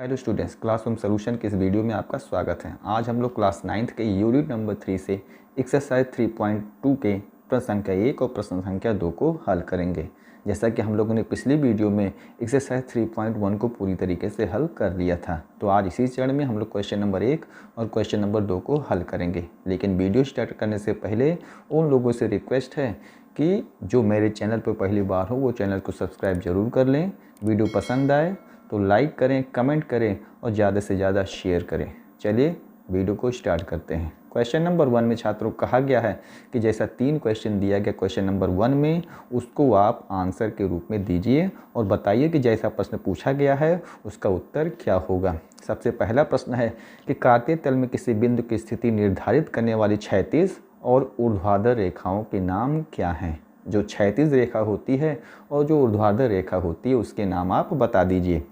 Hello students, classroom solution के इस video में आपका स्वागत है। आज हम लोग क्लास 9th के यूनिट नंबर 3 से एक्सरसाइज 3.2 के प्रश्न संख्या 1 और प्रश्न संख्या 2 को हल करेंगे। जैसा कि हम लोगों ने पिछली वीडियो में एक्सरसाइज 3.1 को पूरी तरीके से हल कर लिया था, तो आज इसी चरण में हम लोग क्वेश्चन नंबर 1 और क्वेश्चन नंबर 2 को हल करेंगे। लेकिन वीडियो स्टार्ट करने से पहले उन लोगों से रिक्वेस्ट है कि जो मेरे चैनल पर पहली बार हो वो चैनल को सब्सक्राइब ज़रूर कर लें। वीडियो पसंद आए तो लाइक करें, कमेंट करें और ज़्यादा से ज़्यादा शेयर करें। चलिए वीडियो को स्टार्ट करते हैं। क्वेश्चन नंबर 1 में छात्रों को कहा गया है कि जैसा 3 क्वेश्चन दिया गया क्वेश्चन नंबर 1 में, उसको आप आंसर के रूप में दीजिए और बताइए कि जैसा प्रश्न पूछा गया है उसका उत्तर क्या होगा। सबसे पहला प्रश्न है कि काटे तल में किसी बिंदु की स्थिति निर्धारित करने वाली क्षैतिज और ऊर्ध्वाधर रेखाओं के नाम क्या हैं। जो क्षैतिज रेखा होती है और जो ऊर्ध्वाधर रेखा होती है उसके नाम आप बता दीजिए।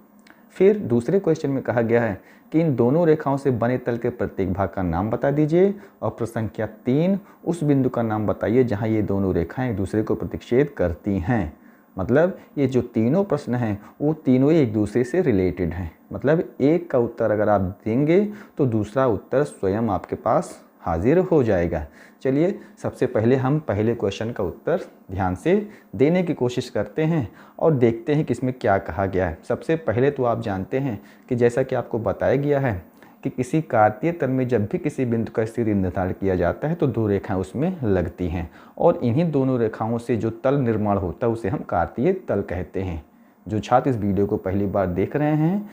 फिर दूसरे क्वेश्चन में कहा गया है कि इन दोनों रेखाओं से बने तल के प्रत्येक भाग का नाम बता दीजिए। और प्रश्न संख्या 3, उस बिंदु का नाम बताइए जहां ये दोनों रेखाएं एक दूसरे को प्रतिच्छेद करती हैं। मतलब ये जो तीनों प्रश्न हैं वो तीनों एक दूसरे से रिलेटेड हैं। मतलब एक का उत्तर अगर आप देंगे तो दूसरा उत्तर स्वयं आपके पास हाजिर हो जाएगा। चलिए सबसे पहले हम पहले क्वेश्चन का उत्तर ध्यान से देने की कोशिश करते हैं और देखते हैं कि इसमें क्या कहा गया है। सबसे पहले तो आप जानते हैं कि जैसा कि आपको बताया गया है कि किसी कार्तीय तल में जब भी किसी बिंदु का स्थिति निर्धारित किया जाता है तो 2 रेखाएं उसमें लगती हैं और इन्हीं दोनों रेखाओं से जो तल निर्माण होता है उसे हम कार्तीय तल कहते हैं। जो छात्र इस वीडियो को पहली बार देख रहे हैं,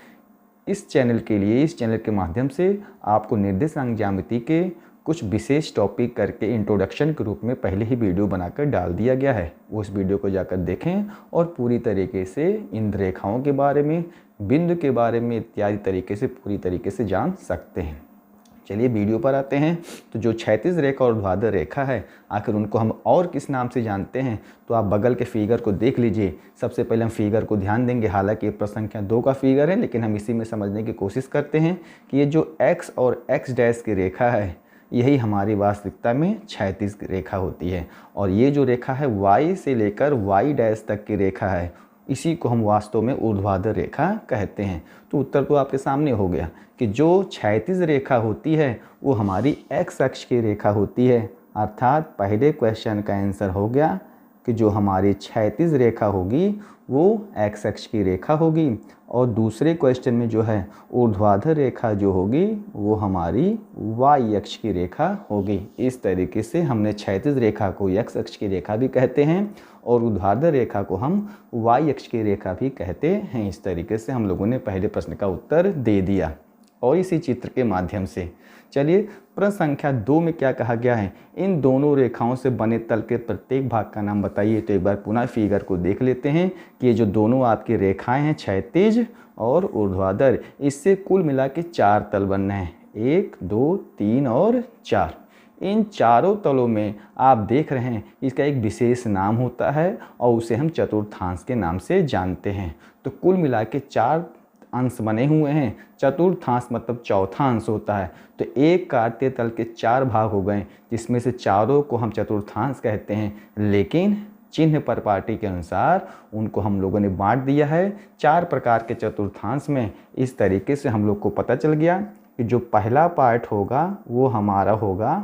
इस चैनल के लिए, इस चैनल के माध्यम से आपको निर्देशांक ज्यामिति के कुछ विशेष टॉपिक करके इंट्रोडक्शन के रूप में पहले ही वीडियो बनाकर डाल दिया गया है। वो उस वीडियो को जाकर देखें और पूरी तरीके से इन रेखाओं के बारे में, बिंदु के बारे में इत्यादि तरीके से पूरी तरीके से जान सकते हैं। चलिए वीडियो पर आते हैं। तो जो क्षैतिज रेखा और ऊर्ध्वाधर रेखा है, आखिर उनको हम और किस नाम से जानते हैं, तो आप बगल के फिगर को देख लीजिए। सबसे पहले हम फिगर को ध्यान देंगे। हालांकि प्रश्न संख्या 2 का फिगर है, लेकिन हम इसी में समझने की कोशिश करते हैं कि ये जो x और x डैश की रेखा है यही हमारी वास्तविकता में क्षैतिज रेखा होती है। और ये जो रेखा है y से लेकर y डैश तक की रेखा है, इसी को हम वास्तव में ऊर्ध्वाधर रेखा कहते हैं। तो उत्तर तो आपके सामने हो गया कि जो क्षैतिज रेखा होती है वो हमारी x अक्ष की रेखा होती है। अर्थात पहले क्वेश्चन का आंसर हो गया कि जो हमारी क्षैतिज रेखा होगी वो x अक्ष की रेखा होगी और दूसरे क्वेश्चन में जो है ऊर्ध्वाधर रेखा जो होगी वो हमारी y अक्ष की रेखा होगी। इस तरीके से हमने क्षैतिज रेखा को x अक्ष की रेखा भी कहते हैं और ऊर्ध्वाधर रेखा को हम y अक्ष की रेखा भी कहते हैं। इस तरीके से हम लोगों ने पहले प्रश्न का उत्तर दे दिया और इसी चित्र के माध्यम से। चलिए प्रश्न संख्या 2 में क्या कहा गया है, इन दोनों रेखाओं से बने तल के प्रत्येक भाग का नाम बताइए। तो एक बार पुनः फिगर को देख लेते हैं कि ये जो दोनों आपकी रेखाएं हैं क्षैतिज और ऊर्ध्वाधर, इससे कुल मिला के 4 तल बनने हैं। 1, 2, 3 और 4। इन चारों तलों में आप देख रहे हैं इसका एक विशेष नाम होता है और उसे हम चतुर्थांश के नाम से जानते हैं। तो कुल मिला के 4 अंश बने हुए हैं। चतुर्थांश मतलब चौथा अंश होता है। तो एक कार्तीय तल के 4 भाग हो गए, जिसमें से चारों को हम चतुर्थांश कहते हैं, लेकिन चिन्ह पर पाटी के अनुसार उनको हम लोगों ने बांट दिया है 4 प्रकार के चतुर्थांश में। इस तरीके से हम लोग को पता चल गया कि जो पहला पार्ट होगा वो हमारा होगा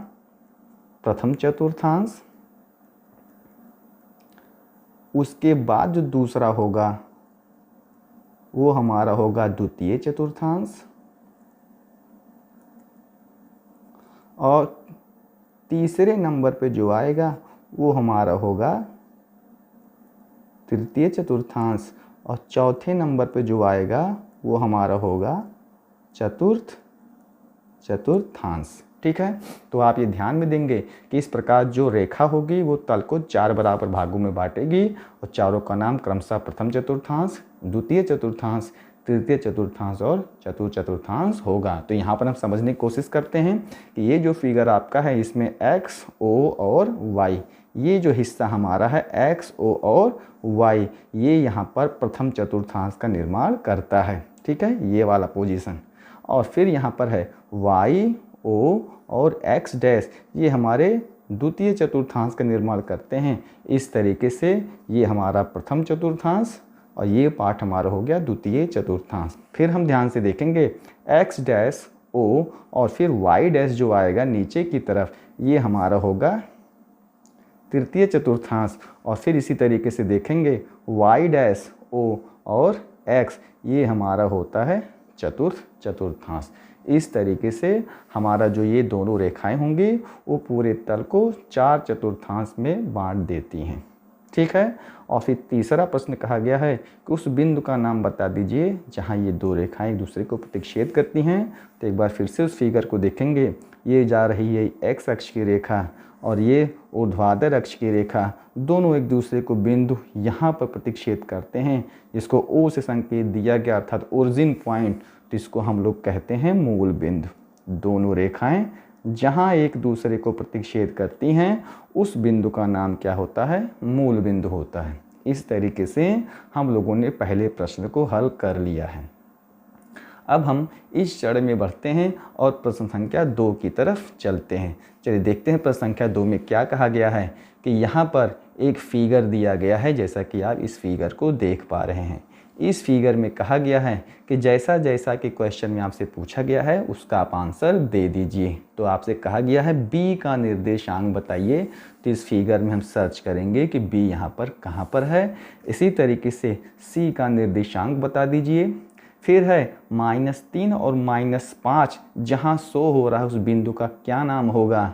प्रथम चतुर्थांश, उसके बाद जो दूसरा होगा वो हमारा होगा द्वितीय चतुर्थांश और तीसरे नंबर पे जो आएगा वो हमारा होगा तृतीय चतुर्थांश और चौथे नंबर पे जो आएगा वो हमारा होगा चतुर्थ चतुर्थांश। ठीक है, तो आप ये ध्यान में देंगे कि इस प्रकार जो रेखा होगी वो तल को 4 बराबर भागों में बांटेगी और चारों का नाम क्रमशः प्रथम चतुर्थांश, द्वितीय चतुर्थांश, तृतीय चतुर्थांश और चतुर्थ चतुर्थांश होगा। तो यहाँ पर हम समझने की कोशिश करते हैं कि ये जो फिगर आपका है इसमें x, o और y, ये जो हिस्सा हमारा है x, o और y, ये यहाँ पर प्रथम चतुर्थांश का निर्माण करता है। ठीक है, ये वाला पोजीशन। और फिर यहाँ पर है y, o और x डैश, ये हमारे द्वितीय चतुर्थांश का निर्माण करते हैं। इस तरीके से ये हमारा प्रथम चतुर्थांश, और ये पार्ट हमारा हो गया द्वितीय चतुर्थांश। फिर हम ध्यान से देखेंगे x डैश o और फिर y डैश जो आएगा नीचे की तरफ, ये हमारा होगा तृतीय चतुर्थांश। और फिर इसी तरीके से देखेंगे y डैश o और x, ये हमारा होता है चतुर्थ चतुर्थांश। इस तरीके से हमारा जो ये दोनों रेखाएं होंगी वो पूरे तल को 4 चतुर्थांश में बांट देती हैं। ठीक है। और फिर तीसरा प्रश्न कहा गया है कि उस बिंदु का नाम बता दीजिए जहां ये दो रेखाएं एक दूसरे को प्रतिच्छेद करती हैं। तो एक बार फिर से उस फिगर को देखेंगे, ये जा रही है x अक्ष की रेखा और ये ऊर्ध्वाधर अक्ष की रेखा, दोनों एक दूसरे को बिंदु यहाँ पर प्रतिच्छेद करते हैं, जिसको O से संकेत दिया गया अर्थात ओरिजिन पॉइंट। तो इसको हम लोग कहते हैं मूल बिंदु। दोनों रेखाएं जहाँ एक दूसरे को प्रतिच्छेद करती हैं उस बिंदु का नाम क्या होता है? मूल बिंदु होता है। इस तरीके से हम लोगों ने पहले प्रश्न को हल कर लिया है। अब हम इस चरण में बढ़ते हैं और प्रश्न संख्या 2 की तरफ चलते हैं। चलिए देखते हैं प्रश्न संख्या 2 में क्या कहा गया है कि यहाँ पर एक फिगर दिया गया है, जैसा कि आप इस फिगर को देख पा रहे हैं। इस फिगर में कहा गया है कि जैसा जैसा कि क्वेश्चन में आपसे पूछा गया है उसका आप आंसर दे दीजिए। तो आपसे कहा गया है बी का निर्देशांक बताइए। तो इस फिगर में हम सर्च करेंगे कि बी यहाँ पर कहाँ पर है। इसी तरीके से सी का निर्देशांक बता दीजिए। फिर है -3 और -5, जहाँ शो हो रहा है उस बिंदु का क्या नाम होगा।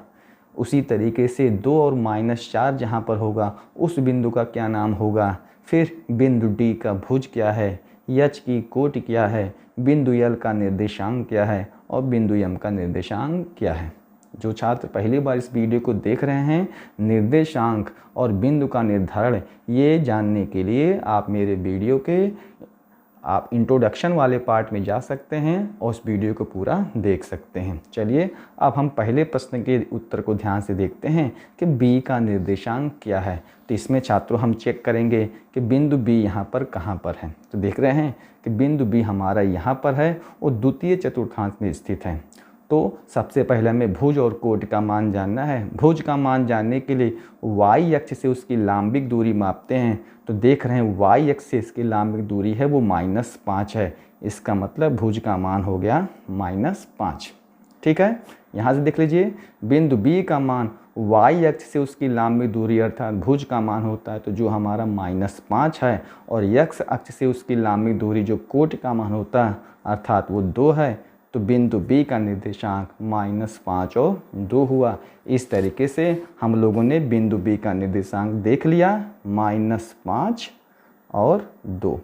उसी तरीके से 2 और -4 जहाँ पर होगा उस बिंदु का क्या नाम होगा। फिर बिंदु डी का भुज क्या है, एच की कोटि क्या है, बिंदु एल का निर्देशांक क्या है और बिंदु एम का निर्देशांक क्या है। जो छात्र पहली बार इस वीडियो को देख रहे हैं, निर्देशांक और बिंदु का निर्धारण ये जानने के लिए आप मेरे वीडियो के आप इंट्रोडक्शन वाले पार्ट में जा सकते हैं और उस वीडियो को पूरा देख सकते हैं। चलिए अब हम पहले प्रश्न के उत्तर को ध्यान से देखते हैं कि बी का निर्देशांक क्या है। तो इसमें छात्रों हम चेक करेंगे कि बिंदु बी यहाँ पर कहाँ पर है। तो देख रहे हैं कि बिंदु बी हमारा यहाँ पर है और द्वितीय चतुर्थांश में स्थित है। तो सबसे पहले हमें भुज और कोटि का मान जानना है। भुज का मान जानने के लिए y अक्ष से उसकी लांबिक दूरी मापते हैं। तो देख रहे हैं y अक्ष से इसकी लांबिक दूरी है वो -5 है। इसका मतलब भुज का मान हो गया -5। ठीक है। यहाँ से देख लीजिए बिंदु B का मान y अक्ष से उसकी लांबिक दूरी अर्थात भुज का मान होता है तो जो हमारा -5 है, और x अक्ष से उसकी लांबिक दूरी जो कोटि का मान होता है अर्थात वो 2 है। तो बिंदु B का निर्देशांक -5 और 2 हुआ। इस तरीके से हम लोगों ने बिंदु B का निर्देशांक देख लिया -5 और 2।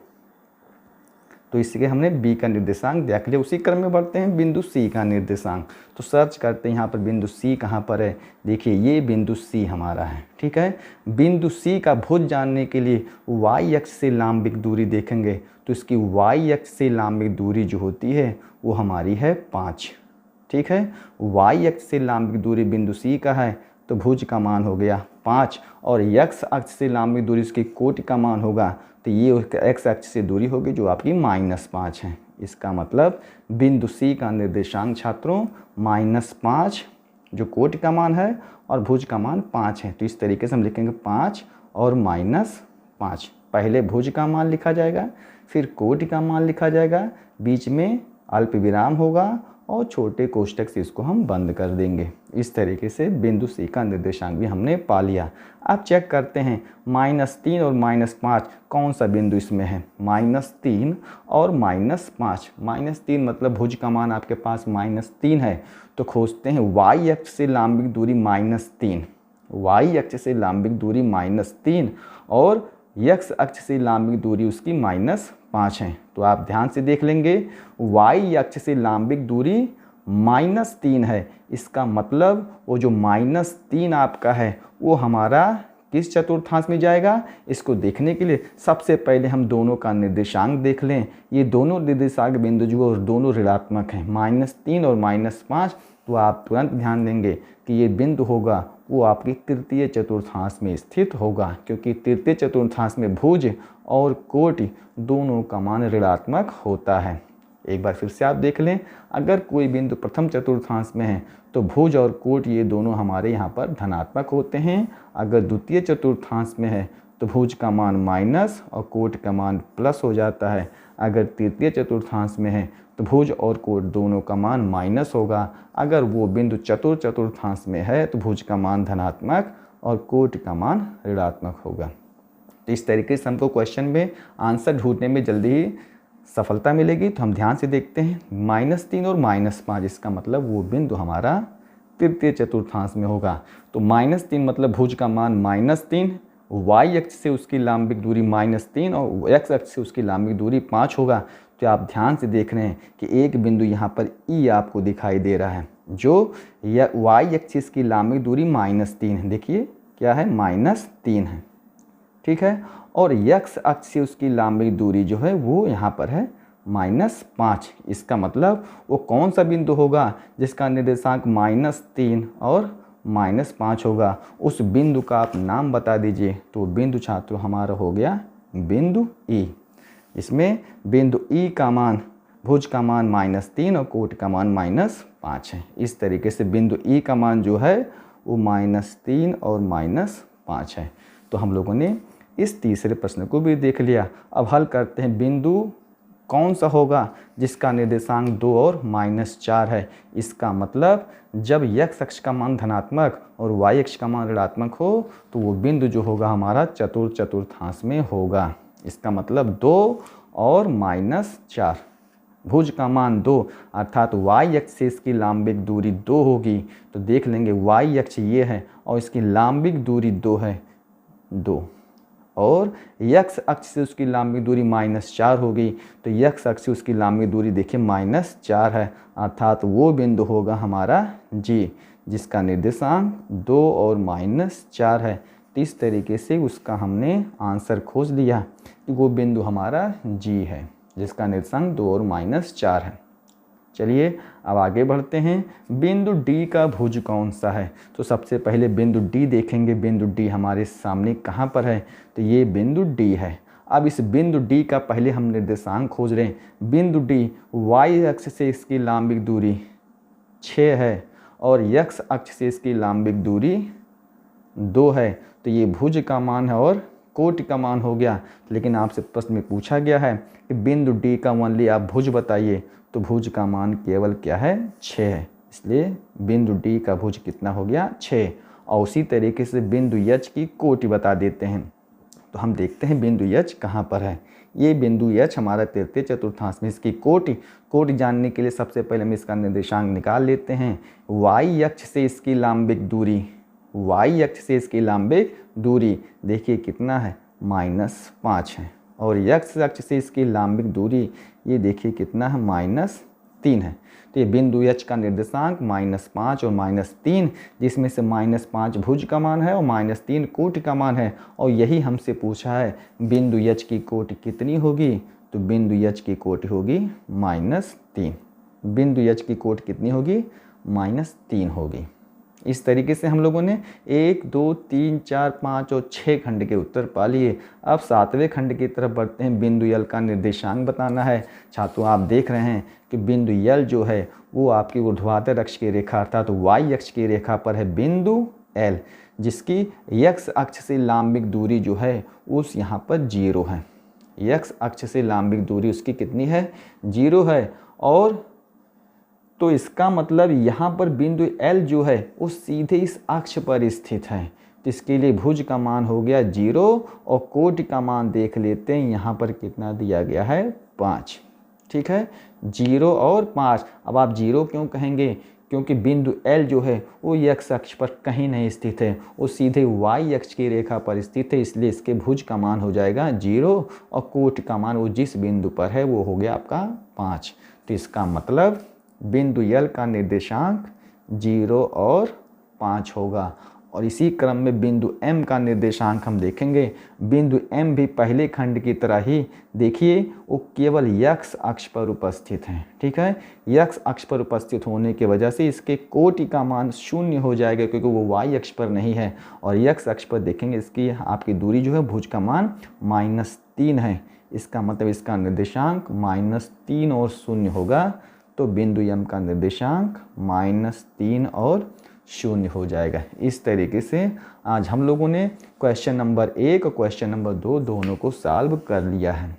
तो इसके हमने B का निर्देशांक देख लिया। उसी क्रम में बढ़ते हैं बिंदु C का निर्देशांक। तो सर्च करते हैं यहाँ पर बिंदु C कहाँ पर है। देखिए ये बिंदु C हमारा है। ठीक है। बिंदु C का भुज जानने के लिए y अक्ष से लांबिक दूरी देखेंगे। तो इसकी y अक्ष से लांबिक दूरी जो होती है वो हमारी है 5। ठीक है। y अक्ष से लांबिक दूरी बिंदु C का है तो भुज का मान हो गया 5, और x अक्ष से लांबिक दूरी उसकी कोटि का मान होगा तो ये x अक्ष से दूरी होगी जो आपकी -5 है। इसका मतलब बिंदु C का निर्देशांक छात्रों -5 जो कोटि का मान है और भुज का मान 5 है। तो इस तरीके से हम लिखेंगे 5 और -5। पहले भुज का मान लिखा जाएगा, फिर कोटि का मान लिखा जाएगा, बीच में अल्प विराम होगा और छोटे कोष्ठक से इसको हम बंद कर देंगे। इस तरीके से बिंदु C का निर्देशांक भी हमने पा लिया। अब चेक करते हैं -3 और -5 कौन सा बिंदु इसमें है। -3 और -5। -3 मतलब भुज का मान आपके पास -3 है तो खोजते हैं y अक्ष से लांबिक दूरी -3, y अक्ष से लांबिक दूरी -3 और x अक्ष से लांबिक दूरी उसकी -5 है। तो आप ध्यान से देख लेंगे y अक्ष से लांबिक दूरी -3 है। इसका मतलब वो जो -3 आपका है वो हमारा किस चतुर्थांश में जाएगा। इसको देखने के लिए सबसे पहले हम दोनों का निर्देशांक देख लें। ये दोनों निर्देशांक बिंदु जो दोनों ऋणात्मक हैं -3 और -5। तो आप तुरंत ध्यान देंगे कि ये बिंदु होगा वो आपकी तृतीय चतुर्थांश में स्थित होगा, क्योंकि तृतीय चतुर्थांश में भुज और कोटि दोनों का मान ऋणात्मक होता है। एक बार फिर से आप देख लें, अगर कोई बिंदु प्रथम चतुर्थांश में है तो भुज और कोटि ये दोनों हमारे यहाँ पर धनात्मक होते हैं। अगर द्वितीय चतुर्थांश में है तो भुज का मान माइनस और कोट का मान प्लस हो जाता है। अगर तृतीय चतुर्थांश में है तो भुज और कोट दोनों का मान माइनस होगा। अगर वो बिंदु चतुर्थांश में है तो भुज का मान धनात्मक और कोट का मान ऋणात्मक होगा। तो इस तरीके से हमको क्वेश्चन में आंसर ढूंढने में जल्दी ही सफलता मिलेगी। तो हम ध्यान से देखते हैं, -3 और -5, इसका मतलब वो बिंदु हमारा तृतीय चतुर्थांश में होगा। तो -3 मतलब भुज का मान -3, y अक्ष से उसकी लांबिक दूरी -3 और x अक्ष से उसकी लांबिक दूरी 5 होगा। तो आप ध्यान से देख रहे हैं कि एक बिंदु यहाँ पर E आपको दिखाई दे रहा है, जो y अक्ष से इसकी लांबिक दूरी -3 है। देखिए क्या है, -3 है, ठीक है। और x अक्ष से उसकी लांबिक दूरी जो है वो यहाँ पर है -5। इसका मतलब वो कौन सा बिंदु होगा जिसका निर्देशांक -3 और -5 होगा। उस बिंदु का आप नाम बता दीजिए। तो बिंदु छात्रों हमारा हो गया बिंदु E। इसमें बिंदु E का मान, भुज का मान -3 और कोट का मान -5 है। इस तरीके से बिंदु E का मान जो है वो -3 और -5 है। तो हम लोगों ने इस तीसरे प्रश्न को भी देख लिया। अब हल करते हैं, बिंदु कौन सा होगा जिसका निर्देशांक 2 और -4 है। इसका मतलब जब x अक्ष का मान धनात्मक और y अक्ष का मान ऋणात्मक हो तो वो बिंदु जो होगा हमारा चतुर्थांश में होगा। इसका मतलब 2 और -4, भुज का मान 2 अर्थात y अक्ष से इसकी लांबिक दूरी 2 होगी। तो देख लेंगे y अक्ष ये है और इसकी लांबिक दूरी 2 है, 2, और x अक्ष से उसकी लांबिक दूरी -4 होगी। तो x अक्ष से उसकी लांबिक दूरी देखिए -4 है, अर्थात वो बिंदु होगा हमारा G, जिसका निर्देशांक 2 और -4 है। तो इस तरीके से उसका हमने आंसर खोज लिया कि वो बिंदु हमारा G है, जिसका निर्देशांक 2 और -4 है। चलिए अब आगे बढ़ते हैं, बिंदु D का भुज कौन सा है। तो सबसे पहले बिंदु D देखेंगे। बिंदु D हमारे सामने कहाँ पर है, तो ये बिंदु D है। अब इस बिंदु D का पहले हम निर्देशांक खोज रहे हैं। बिंदु D y अक्ष से इसकी लांबिक दूरी 6 है और x अक्ष से इसकी लांबिक दूरी 2 है। तो ये भुज का मान है और कोट का मान हो गया। लेकिन आपसे प्रश्न में पूछा गया है कि बिंदु D का ओनली आप भुज बताइए। तो भुज का मान केवल क्या है, 6 है। इसलिए बिंदु D का भुज कितना हो गया, 6। और उसी तरीके से बिंदु H की कोटि बता देते हैं। तो हम देखते हैं बिंदु H कहाँ पर है। ये बिंदु H हमारा तृतीय चतुर्थांश में, इसकी कोटि जानने के लिए सबसे पहले हम इसका निर्देशांक निकाल लेते हैं। y अक्ष से इसकी लांबिक दूरी, y अक्ष से इसकी लांबिक दूरी देखिए कितना है, -5 है। और x अक्ष से इसकी लांबिक दूरी ये देखिए कितना है, -3 है। तो ये बिंदु H का निर्देशांक -5 और -3, जिसमें से -5 भुज का मान है और -3 कोटि का मान है। और यही हमसे पूछा है बिंदु H की कोटि कितनी होगी। तो बिंदु H की कोटि होगी -3। बिंदु H की कोटि कितनी होगी, -3 होगी। इस तरीके से हम लोगों ने 1, 2, 3, 4, 5 और 6 खंड के उत्तर पा लिए। अब 7वें खंड की तरफ बढ़ते हैं। बिंदु L का निर्देशांक बताना है। छात्रों आप देख रहे हैं कि बिंदु L जो है वो आपकी ऊर्ध्वाधर अक्ष की रेखा अर्थात y अक्ष की रेखा पर है बिंदु L, जिसकी x अक्ष से लांबिक दूरी जो है उस यहाँ पर 0 है। x अक्ष से लांबिक दूरी उसकी कितनी है, 0 है। और तो इसका मतलब यहाँ पर बिंदु L जो है वो सीधे इस अक्ष पर स्थित है। तो इसके लिए भुज का मान हो गया 0 और कोटि का मान देख लेते हैं, यहाँ पर कितना दिया गया है, 5। ठीक है, 0 और 5। अब आप 0 क्यों कहेंगे, क्योंकि बिंदु L जो है वो x अक्ष पर कहीं नहीं स्थित है, वो सीधे y अक्ष की रेखा पर स्थित है। इसलिए इसके भुज का मान हो जाएगा 0 और कोटि का मान वो जिस बिंदु पर है वो हो गया आपका 5। तो इसका मतलब बिंदु L का निर्देशांक 0 और 5 होगा। और इसी क्रम में बिंदु M का निर्देशांक हम देखेंगे। बिंदु M भी पहले खंड की तरह ही देखिए वो केवल x अक्ष पर उपस्थित है। ठीक है, x अक्ष पर उपस्थित होने की वजह से इसके कोटि का मान 0 हो जाएगा, क्योंकि वो y अक्ष पर नहीं है। और x अक्ष पर देखेंगे इसकी आपकी दूरी जो है भुज का मान -3 है। इसका मतलब इसका निर्देशांक -3 और 0 होगा। तो बिंदु M का निर्देशांक -3 और शून्य हो जाएगा। इस तरीके से आज हम लोगों ने क्वेश्चन नंबर 1 और क्वेश्चन नंबर 2 दोनों को सॉल्व कर लिया है।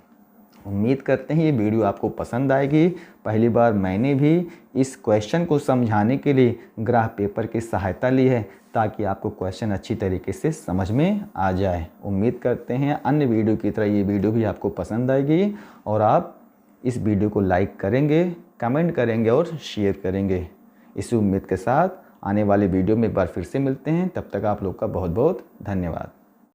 उम्मीद करते हैं ये वीडियो आपको पसंद आएगी। पहली बार मैंने भी इस क्वेश्चन को समझाने के लिए ग्राफ पेपर की सहायता ली है ताकि आपको क्वेश्चन अच्छी तरीके से समझ में आ जाए। उम्मीद करते हैं अन्य वीडियो की तरह ये वीडियो भी आपको पसंद आएगी और आप इस वीडियो को लाइक करेंगे, कमेंट करेंगे और शेयर करेंगे। इसी उम्मीद के साथ आने वाले वीडियो में एक बार फिर से मिलते हैं। तब तक आप लोग का बहुत बहुत धन्यवाद।